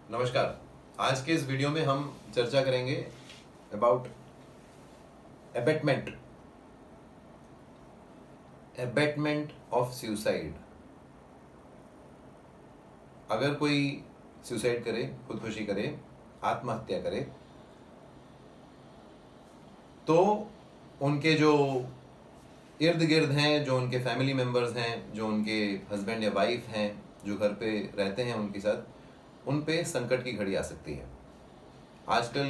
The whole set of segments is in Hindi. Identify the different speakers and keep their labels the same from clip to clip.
Speaker 1: नमस्कार। आज के इस वीडियो में हम चर्चा करेंगे अबाउट एबेटमेंट ऑफ सुसाइड। अगर कोई सुसाइड करे, खुदकुशी करे, आत्महत्या करे, तो उनके जो इर्द गिर्द हैं, जो उनके फैमिली मेम्बर्स हैं, जो उनके हस्बैंड या वाइफ हैं, जो घर पे रहते हैं उनके साथ, उन पे संकट की घड़ी आ सकती है। आजकल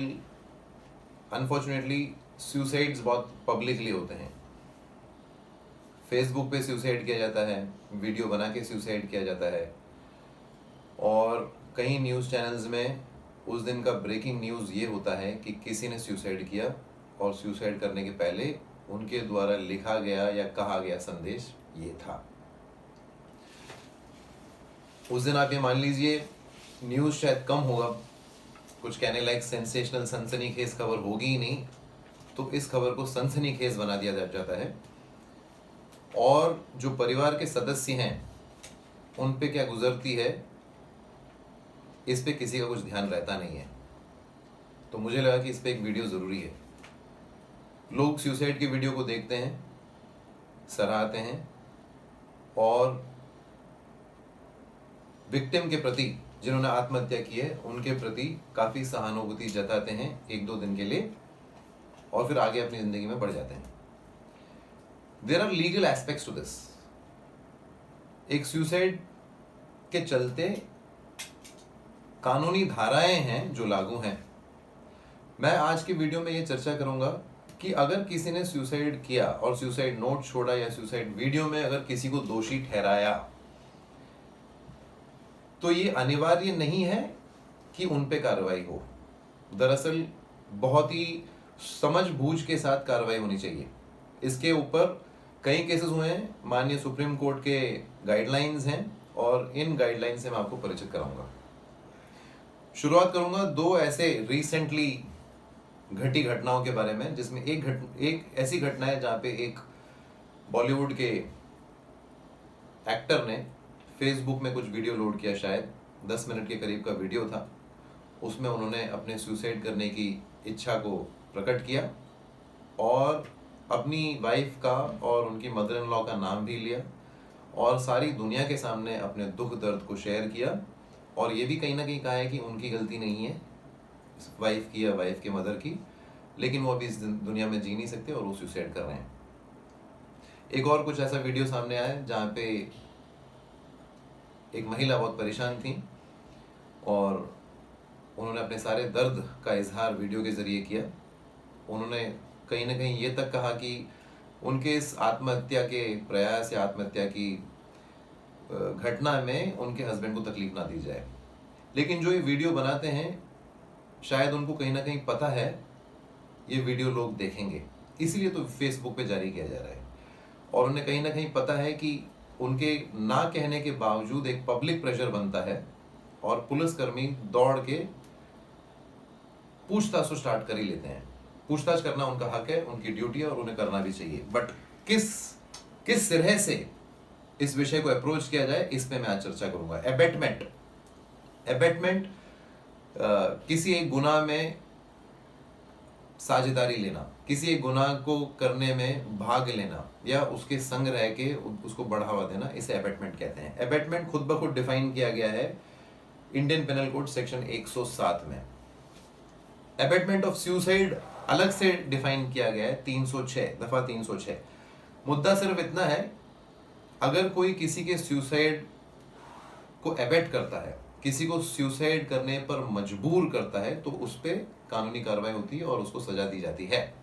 Speaker 1: अनफॉर्चुनेटली सुसाइड्स बहुत पब्लिकली होते हैं। फेसबुक पे सुसाइड किया जाता है, वीडियो बना के सुसाइड किया जाता है, और कई न्यूज़ चैनल्स में उस दिन का ब्रेकिंग न्यूज़ ये होता है कि किसी ने सुसाइड किया और सुसाइड करने के पहले उनके द्वारा लिखा गया या कहा गया संदेश ये था। उस दिन आप ये मान लीजिए न्यूज़ शायद कम होगा, कुछ कहने लायक सेंसेशनल सनसनीखेज खबर होगी ही नहीं, तो इस खबर को सनसनीखेज बना दिया जाता है, और जो परिवार के सदस्य हैं उन पे क्या गुजरती है इस पे किसी का कुछ ध्यान रहता नहीं है। तो मुझे लगा कि इस पे एक वीडियो ज़रूरी है। लोग सुसाइड की वीडियो को देखते हैं, सराहते हैं, और विक्टिम के प्रति, जिन्होंने आत्महत्या की है, उनके प्रति काफ़ी सहानुभूति जताते हैं एक दो दिन के लिए, और फिर आगे अपनी ज़िंदगी में बढ़ जाते हैं। There are legal aspects to this. एक सुसाइड के चलते कानूनी धाराएं हैं जो लागू हैं। मैं आज की वीडियो में ये चर्चा करूंगा कि अगर किसी ने सुसाइड किया और सुसाइड नोट छोड़ा या सुसाइड वीडियो में अगर किसी को दोषी ठहराया, तो ये अनिवार्य नहीं है कि उन पे कार्रवाई हो। दरअसल बहुत ही समझबूझ के साथ कार्रवाई होनी चाहिए। इसके ऊपर कई केसेस हुए हैं, माननीय सुप्रीम कोर्ट के गाइडलाइंस हैं, और इन गाइडलाइंस से मैं आपको परिचित कराऊंगा। शुरुआत करूंगा दो ऐसे रिसेंटली घटी घटनाओं के बारे में, जिसमें एक ऐसी घटना है जहां पे एक बॉलीवुड के एक्टर ने फेसबुक में कुछ वीडियो लोड किया, शायद 10 मिनट के करीब का वीडियो था। उसमें उन्होंने अपने सुसाइड करने की इच्छा को प्रकट किया और अपनी वाइफ का और उनकी मदर इन लॉ का नाम भी लिया, और सारी दुनिया के सामने अपने दुख दर्द को शेयर किया, और ये भी कहीं ना कहीं कहा है कि उनकी गलती नहीं है वाइफ की या वाइफ के मदर की, लेकिन वो अभी इस दुनिया में जी नहीं सकते और वो सुसाइड कर रहे हैं। एक और कुछ ऐसा वीडियो सामने आया जहाँ पे एक महिला बहुत परेशान थी और उन्होंने अपने सारे दर्द का इजहार वीडियो के ज़रिए किया। उन्होंने कहीं ना कहीं ये तक कहा कि उनके इस आत्महत्या के प्रयास या आत्महत्या की घटना में उनके हस्बैंड को तकलीफ ना दी जाए। लेकिन जो ये वीडियो बनाते हैं, शायद उनको कहीं ना कहीं पता है ये वीडियो लोग देखेंगे, इसीलिए तो फेसबुक पे जारी किया जा रहा है, और उन्हें कहीं ना कहीं पता है कि उनके ना कहने के बावजूद एक पब्लिक प्रेशर बनता है और पुलिसकर्मी दौड़ के पूछताछ तो स्टार्ट कर ही लेते हैं। पूछताछ करना उनका हक है, उनकी ड्यूटी है, और उन्हें करना भी चाहिए। बट किस तरह से इस विषय को अप्रोच किया जाए, इस पे मैं आज चर्चा करूंगा। एबेटमेंट किसी एक गुनाह में साझेदारी लेना, किसी एक गुनाह को करने में भाग लेना, या उसके संग रह के उसको बढ़ावा देना, इसे एबेटमेंट कहते हैं। एबेटमेंट खुद ब खुद डिफाइन किया गया है इंडियन पेनल कोड सेक्शन 107 में। एबेटमेंट ऑफ सुसाइड अलग से डिफाइन किया गया है 306 दफा 306। मुद्दा सिर्फ इतना है, अगर कोई किसी के सुसाइड को एबेट करता है, किसी को सुसाइड करने पर मजबूर करता है, तो उस पर कानूनी कार्रवाई होती है और उसको सजा दी जाती है।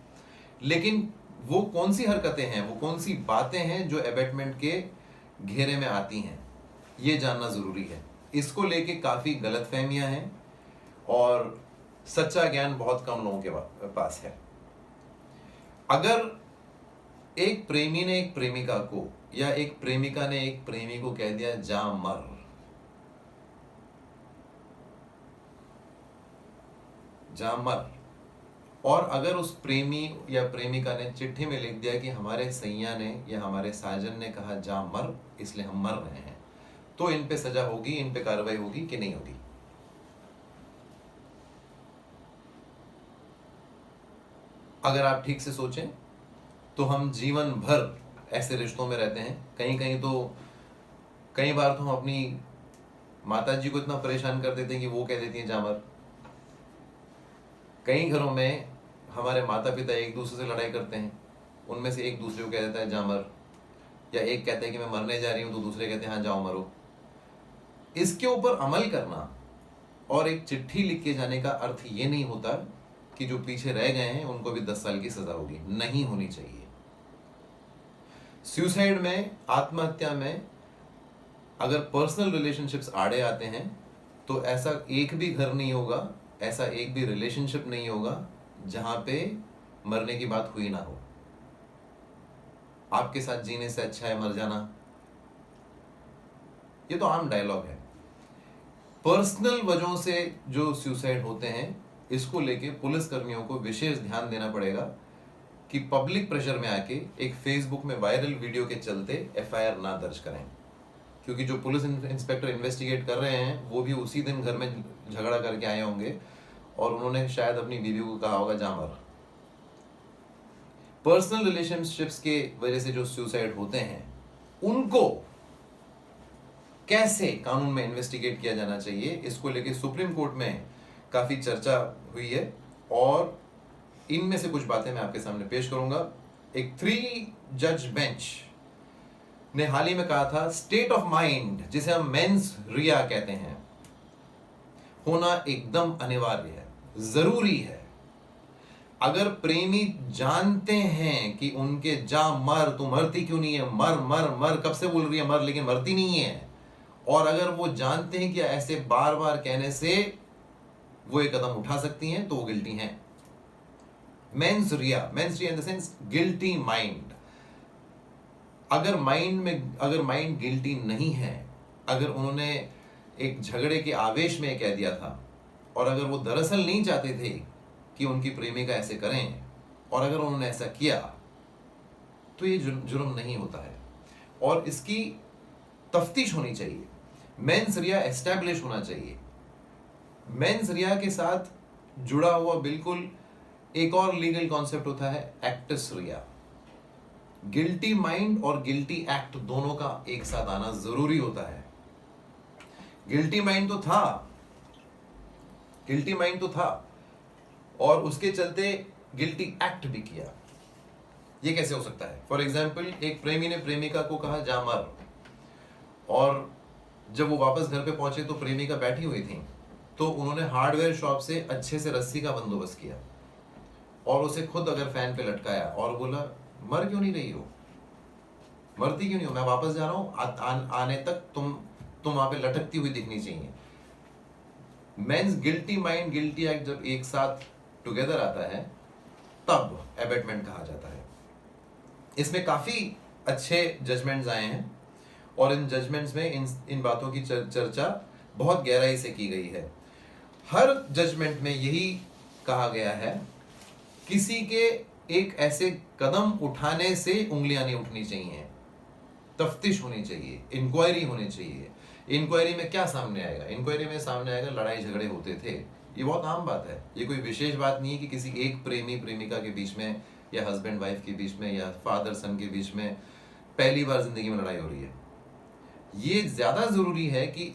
Speaker 1: लेकिन वो कौन सी हरकतें हैं, वो कौन सी बातें हैं जो एबेटमेंट के घेरे में आती हैं, ये जानना जरूरी है। इसको लेके काफी गलतफहमियां हैं और सच्चा ज्ञान बहुत कम लोगों के पास है। अगर एक प्रेमी ने एक प्रेमिका को, या एक प्रेमिका ने एक प्रेमी को कह दिया जा मर, जा मर, और अगर उस प्रेमी या प्रेमिका ने चिट्ठी में लिख दिया कि हमारे सैया ने या हमारे साजन ने कहा जा मर, इसलिए हम मर रहे हैं, तो इन पे सजा होगी, इन पे कार्रवाई होगी कि नहीं होगी? अगर आप ठीक से सोचें तो हम जीवन भर ऐसे रिश्तों में रहते हैं। कहीं कहीं तो कई बार तो हम अपनी माता जी को इतना परेशान कर देते हैं कि वो कह देती हैं जामर। कई घरों में हमारे माता पिता एक दूसरे से लड़ाई करते हैं, उनमें से एक दूसरे को कह देता है जामर, या एक कहता है कि मैं मरने जा रही हूं तो दूसरे कहते हैं हाँ जाओ मरो। इसके ऊपर अमल करना और एक चिट्ठी लिख के जाने का अर्थ ये नहीं होता कि जो पीछे रह गए हैं उनको भी 10 साल की सजा होगी, नहीं होनी चाहिए। सुसाइड में, आत्महत्या में अगर पर्सनल रिलेशनशिप्स आड़े आते हैं तो ऐसा एक भी घर नहीं होगा, ऐसा एक भी रिलेशनशिप नहीं होगा जहां पे मरने की बात हुई ना हो। आपके साथ जीने से अच्छा है मर जाना, ये तो आम डायलॉग है। पर्सनल वजहों से जो सुसाइड होते हैं, इसको लेके पुलिस कर्मियों को विशेष ध्यान देना पड़ेगा कि पब्लिक प्रेशर में आके एक फेसबुक में वायरल वीडियो के चलते एफआईआर ना दर्ज करें, क्योंकि जो पुलिस इंस्पेक्टर इन्वेस्टिगेट कर रहे हैं वो भी उसी दिन घर में झगड़ा करके आए होंगे और उन्होंने शायद अपनी बीवी को कहा होगा जामर। पर्सनल रिलेशनशिप्स के वजह से जो सुसाइड होते हैं उनको कैसे कानून में इन्वेस्टिगेट किया जाना चाहिए, इसको लेके सुप्रीम कोर्ट में काफी चर्चा हुई है और इनमें से कुछ बातें मैं आपके सामने पेश करूंगा। एक 3 जज बेंच ने हाल ही में कहा था स्टेट ऑफ माइंड, जिसे हम मेंस रिया कहते हैं, होना एकदम अनिवार्य है, जरूरी है। अगर प्रेमी जानते हैं कि उनके जा मर, तू मरती क्यों नहीं है, मर मर मर कब से बोल रही है मर, लेकिन मरती नहीं है, और अगर वो जानते हैं कि ऐसे बार बार कहने से वो एक कदम उठा सकती हैं तो वो गिल्टी हैं। Mains Riya in the sense guilty mind. अगर माइंड गिल्टी नहीं है, अगर उन्होंने एक झगड़े के आवेश में कह दिया था और अगर वो दरअसल नहीं चाहते थे कि उनकी प्रेमिका ऐसे करें, और अगर उन्होंने ऐसा किया तो ये जुर्म नहीं होता है और इसकी तफ्तीश होनी चाहिए। मेंस रिया एस्टैब्लिश होना चाहिए। मेंस रिया के साथ जुड़ा हुआ बिल्कुल एक और लीगल कॉन्सेप्ट होता है एक्टस रिया। गिल्टी माइंड और गिल्टी एक्ट दोनों का एक साथ आना जरूरी होता है। गिल्टी माइंड तो था और उसके चलते गिल्टी एक्ट भी किया। ये कैसे हो सकता है? फॉर एग्जाम्पल, एक प्रेमी ने प्रेमिका को कहा जा मर, और जब वो वापस घर पे पहुंचे तो प्रेमिका बैठी हुई थी, तो उन्होंने हार्डवेयर शॉप से अच्छे से रस्सी का बंदोबस्त किया और उसे खुद अगर फैन पे लटकाया और बोला मर क्यों नहीं रही हो, मरती क्यों नहीं हो, मैं वापस जा रहा हूं, आने तक तुम वहां पे लटकती हुई दिखनी चाहिए। Mens guilty mind guilty act जब एक साथ टुगेदर आता है तब एबेटमेंट कहा जाता है। इसमें काफी अच्छे जजमेंट्स आए हैं और इन जजमेंट्स में इन बातों की चर्चा बहुत गहराई से की गई है। हर जजमेंट में यही कहा गया है, किसी के एक ऐसे कदम उठाने से उंगलियां नहीं उठनी चाहिए, तफ्तीश होनी चाहिए, इंक्वायरी होनी चाहिए। इंक्वायरी में क्या सामने आएगा? इंक्वायरी में सामने आएगा लड़ाई झगड़े होते थे, ये बहुत आम बात है, ये कोई विशेष बात नहीं है कि किसी एक प्रेमी प्रेमिका के बीच में या हस्बैंड वाइफ के बीच में या फादर सन के बीच में पहली बार जिंदगी में लड़ाई हो रही है। ये ज्यादा जरूरी है कि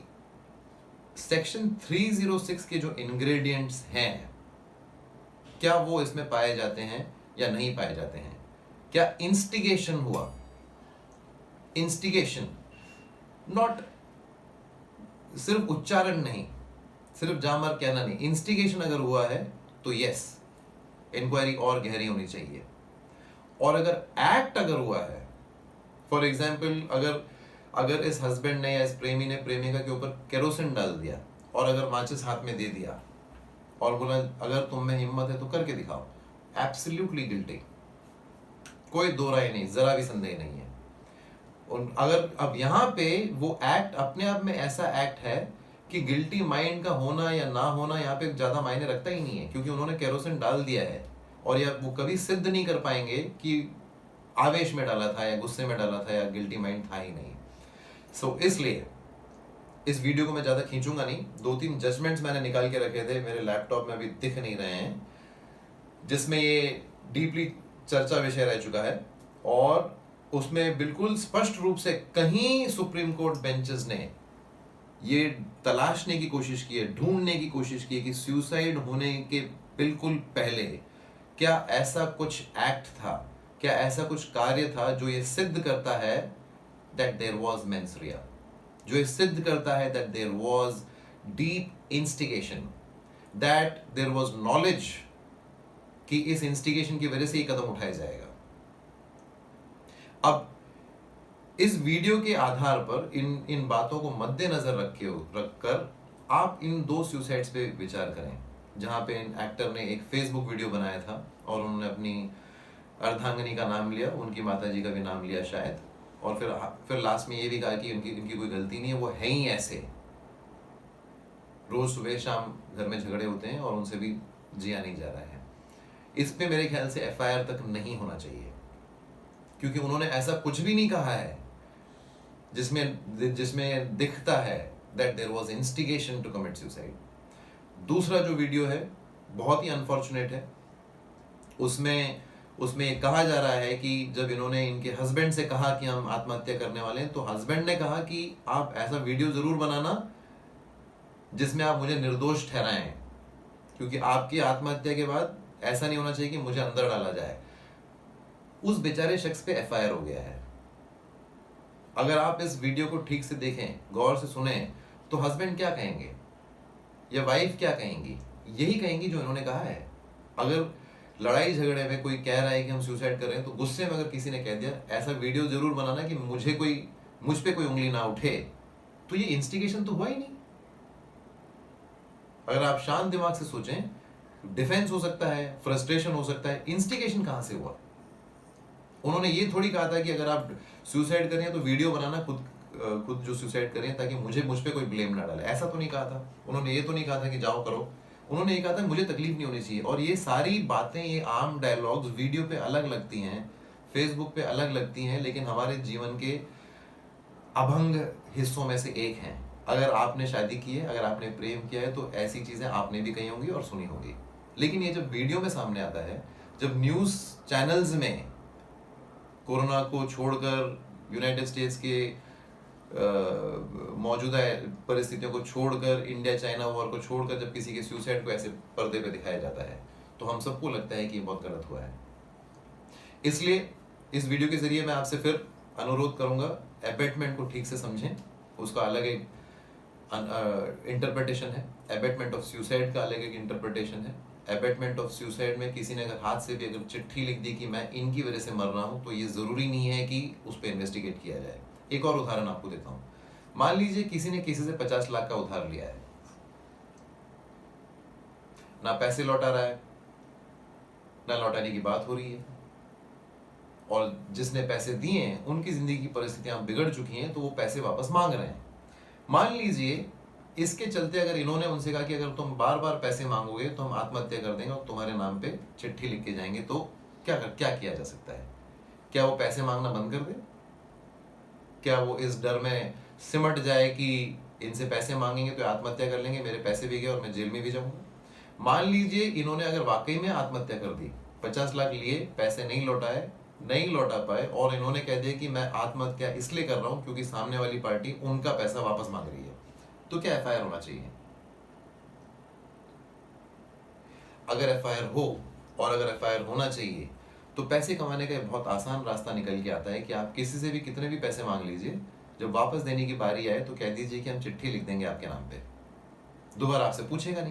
Speaker 1: सेक्शन 306 के जो इंग्रेडिएंट्स हैं क्या वो इसमें पाए जाते हैं या नहीं पाए जाते हैं। क्या इंस्टिगेशन हुआ? इंस्टिगेशन, नॉट सिर्फ उच्चारण नहीं, सिर्फ जामर कहना नहीं, इंस्टिगेशन अगर हुआ है तो यस, इंक्वायरी और गहरी होनी चाहिए। और अगर एक्ट अगर हुआ है, फॉर एग्जाम्पल, अगर इस हस्बैंड ने या इस प्रेमी ने प्रेमिका के ऊपर केरोसिन डाल दिया और अगर माचिस हाथ में दे दिया और बोला अगर तुम में हिम्मत है तो करके दिखाओ, एब्सोल्युटली गिल्टी, कोई दो राय नहीं, जरा भी संदेह नहीं है। अगर अब यहाँ पे वो एक्ट अपने आप में ऐसा एक्ट है कि गिल्टी माइंड का होना या ना होना यहाँ पे ज्यादा मायने रखता ही नहीं है, क्योंकि उन्होंने केरोसिन डाल दिया है और या वो कभी सिद्ध नहीं कर पाएंगे कि आवेश में डाला था या गुस्से में डाला था या गिल्टी माइंड था ही नहीं। सो इसलिए इस वीडियो को मैं ज्यादा खींचूंगा नहीं। 2-3 जजमेंट्स मैंने निकाल के रखे थे, मेरे लैपटॉप में अभी दिख नहीं रहे हैं, जिसमें ये डीपली चर्चा विषय रह चुका है, और उसमें बिल्कुल स्पष्ट रूप से कहीं सुप्रीम कोर्ट बेंचेस ने ये तलाशने की कोशिश की है, ढूंढने की कोशिश की है कि सुसाइड होने के बिल्कुल पहले क्या ऐसा कुछ एक्ट था, क्या ऐसा कुछ कार्य था जो ये सिद्ध करता है दैट देयर वाज मेंसरिया, जो ये सिद्ध करता है that there was deep instigation, that there was knowledge कि इस इंस्टिगेशन की वजह से ये कदम उठाया जाएगा। अब इस वीडियो के आधार पर इन बातों को मद्देनजर रखकर आप इन 2 सुसाइड्स पे विचार करें, जहां पे इन एक्टर ने एक फेसबुक वीडियो बनाया था और उन्होंने अपनी अर्धांगिनी का नाम लिया, उनकी माताजी का भी नाम लिया शायद, और फिर लास्ट में ये भी कहा कि इनकी कोई गलती नहीं है, वो है ही ऐसे, रोज सुबह शाम घर में झगड़े होते हैं और उनसे भी जिया नहीं जा रहा है। इस पे मेरे ख्याल से एफआईआर तक नहीं होना चाहिए, क्योंकि उन्होंने ऐसा कुछ भी नहीं कहा है जिसमें दिखता है that there was instigation to commit suicide. दूसरा जो वीडियो है बहुत ही अनफॉर्चुनेट है, उसमें कहा जा रहा है कि जब इन्होंने इनके हस्बैंड से कहा कि हम आत्महत्या करने वाले हैं, तो हस्बैंड ने कहा कि आप ऐसा वीडियो जरूर बनाना जिसमें आप मुझे निर्दोष ठहराएं, क्योंकि आपकी आत्महत्या के बाद ऐसा नहीं होना चाहिए कि मुझे अंदर डाला जाए। उस बेचारे शख्स पे एफआईआर हो गया है। अगर आप इस वीडियो को ठीक से देखें, गौर से सुने, तो हस्बैंड क्या कहेंगे या वाइफ क्या कहेंगी? यही कहेंगी जो इन्होंने कहा है। अगर लड़ाई झगड़े में कोई कह रहा है कि हम सुसाइड कर रहे हैं, तो गुस्से में अगर किसी ने कह दिया ऐसा वीडियो जरूर बनाना कि मुझ पे कोई उंगली ना उठे, तो ये इंस्टिगेशन तो हुआ ही नहीं। अगर आप शांत दिमाग से सोचें, डिफेंस हो सकता है, फ्रस्ट्रेशन हो सकता है, इंस्टिगेशन कहां से हुआ? उन्होंने ये थोड़ी कहा था कि अगर आप सुसाइड करें तो वीडियो बनाना खुद जो सुसाइड करें, ताकि मुझ पे कोई ब्लेम ना डाले। ऐसा तो नहीं कहा था उन्होंने। ये तो नहीं कहा था कि जाओ करो। उन्होंने ये कहा था मुझे तकलीफ नहीं होनी चाहिए। और ये सारी बातें, ये आम डायलॉग्स वीडियो पे अलग लगती हैं, फेसबुक पे अलग लगती हैं, लेकिन हमारे जीवन के अभंग हिस्सों में से एक हैं। अगर आपने शादी की है, अगर आपने प्रेम किया है, तो ऐसी चीजें आपने भी कही होंगी और सुनी होंगी। लेकिन ये जब वीडियो में सामने आता है, जब न्यूज चैनल्स में कोरोना को छोड़कर, यूनाइटेड स्टेट्स के मौजूदा परिस्थितियों को छोड़कर, इंडिया चाइना वॉर को छोड़कर, जब किसी के सुसाइड को ऐसे पर्दे पे दिखाया जाता है, तो हम सबको लगता है कि ये बहुत गलत हुआ है। इसलिए इस वीडियो के जरिए मैं आपसे फिर अनुरोध करूंगा, एबेटमेंट को ठीक से समझें। उसका अलग एक इंटरप्रिटेशन है, एबेटमेंट ऑफ सुसाइड का अलग एक इंटरप्रिटेशन है। एबेटमेंट ऑफ सुसाइड में किसी ने अगर हाथ से भी अगर चिट्ठी लिख दी कि मैं इनकी वजह से मर रहा हूं, तो ये जरूरी नहीं है कि उस पर इन्वेस्टिगेट किया जाए। एक और उदाहरण आपको देता हूं। मान लीजिए किसी ने किसी से 50 लाख का उधार लिया है, ना पैसे लौटा रहा है, ना लौटाने की बात हो रही है, और जिसने पैसे दिए हैं उनकी जिंदगी की परिस्थितियां बिगड़ चुकी हैं, तो वो पैसे वापस मांग रहे हैं। मान लीजिए इसके चलते अगर इन्होंने उनसे कहा कि अगर तुम बार बार पैसे मांगोगे तो हम आत्महत्या कर देंगे और तुम्हारे नाम पे चिट्ठी लिख के जाएंगे, तो क्या किया जा सकता है? क्या वो पैसे मांगना बंद कर दे? क्या वो इस डर में सिमट जाए कि इनसे पैसे मांगेंगे तो आत्महत्या कर लेंगे, मेरे पैसे भी गए और मैं जेल में भी जाऊंगा? मान लीजिए इन्होंने अगर वाकई में आत्महत्या कर दी, 50 लाख लिए, पैसे नहीं लौटा पाए, और इन्होंने कह दिया कि मैं आत्महत्या इसलिए कर रहा हूं क्योंकि सामने वाली पार्टी उनका पैसा वापस मांग रही है, तो क्या एफआईआर होना चाहिए? अगर एफआईआर हो, और अगर एफआईआर होना चाहिए, तो पैसे कमाने का एक बहुत आसान रास्ता निकल के आता है कि आप किसी से भी कितने भी पैसे मांग लीजिए, जब वापस देने की बारी आए तो कह दीजिए कि हम चिट्ठी लिख देंगे आपके नाम पे, दोबारा आपसे पूछेगा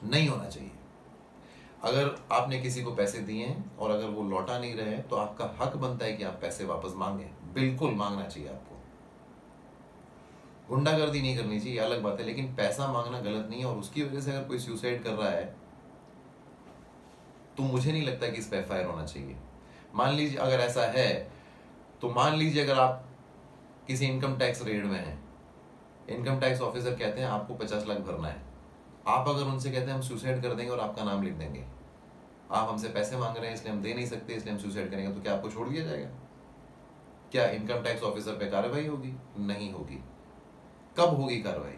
Speaker 1: नहीं होना चाहिए। अगर आपने किसी को पैसे दिए हैं और अगर वो लौटा नहीं रहे, तो आपका हक बनता है कि आप पैसे वापस मांगे, बिल्कुल मांगना चाहिए आपको। गुंडागर्दी नहीं करनी चाहिए, अलग बात है, लेकिन पैसा मांगना गलत नहीं है। और उसकी वजह से अगर कोई सुसाइड कर रहा है, तो मुझे नहीं लगता कि इस पर एफआईआर होना चाहिए। मान लीजिए अगर ऐसा है, तो मान लीजिए अगर आप किसी इनकम टैक्स रेड में हैं, इनकम टैक्स ऑफिसर कहते हैं आपको 50 लाख भरना है, आप अगर उनसे कहते हैं हम सुसाइड कर देंगे और आपका नाम लिख देंगे, आप हमसे पैसे मांग रहे हैं इसलिए हम दे नहीं सकते, इसलिए हम सुसाइड करेंगे, तो क्या आपको छोड़ दिया जाएगा? क्या इनकम टैक्स ऑफिसर पे कार्रवाई होगी? नहीं होगी। कब होगी कार्रवाई?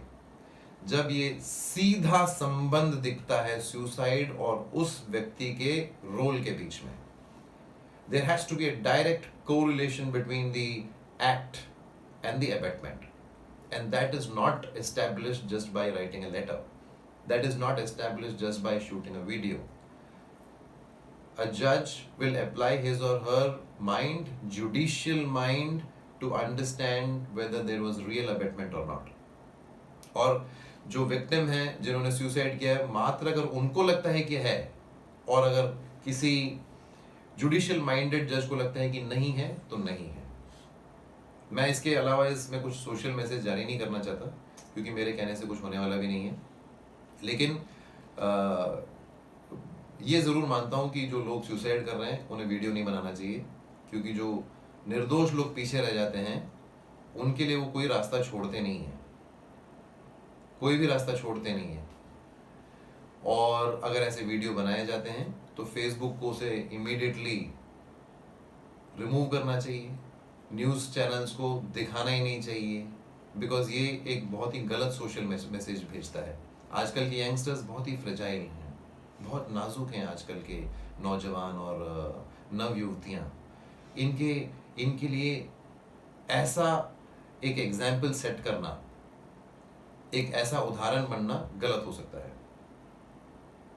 Speaker 1: जब ये सीधा संबंध दिखता है सुसाइड और उस व्यक्ति के रोल के बीच में. There has to be a direct correlation between the act and the abetment, and that is not established just by writing a letter. That is not established just by shooting a video. A judge will apply his or her mind, judicial mind, to understand whether there was real abetment or not. और जो विक्टिम हैं जिन्होंने सुसाइड किया है, मात्र अगर उनको लगता है कि है, और अगर किसी जुडिशियल माइंडेड जज को लगता है कि नहीं है तो नहीं है. मैं इसके अलावा इसमें कुछ सोशल मैसेज जारी नहीं करना चाहता, क्योंकि मेरे कहने से कुछ होने वाला भी नहीं है. लेकिन ये ज़रूर मानता हूँ कि जो लोग सुसाइड कर रहे हैं उन्हें वीडियो नहीं बनाना चाहिए, क्योंकि जो निर्दोष लोग पीछे रह जाते हैं उनके लिए वो कोई रास्ता छोड़ते नहीं हैं, कोई भी रास्ता छोड़ते नहीं है. और अगर ऐसे वीडियो बनाए जाते हैं तो फेसबुक को उसे इमीडिएटली रिमूव करना चाहिए, न्यूज़ चैनल्स को दिखाना ही नहीं चाहिए, बिकॉज ये एक बहुत ही गलत सोशल मैसेज भेजता है. आजकल के यंगस्टर्स बहुत ही फ्रेजाइल हैं, बहुत नाजुक हैं आजकल के नौजवान और नव युवतियाँ. इनके लिए ऐसा एक एग्जाम्पल सेट करना, एक ऐसा उदाहरण बनना गलत हो सकता है.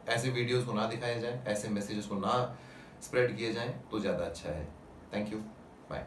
Speaker 1: ऐसे वीडियोस को ना दिखाया जाए, ऐसे मैसेजेस को ना स्प्रेड किए जाएं तो ज़्यादा अच्छा है. Thank you, bye.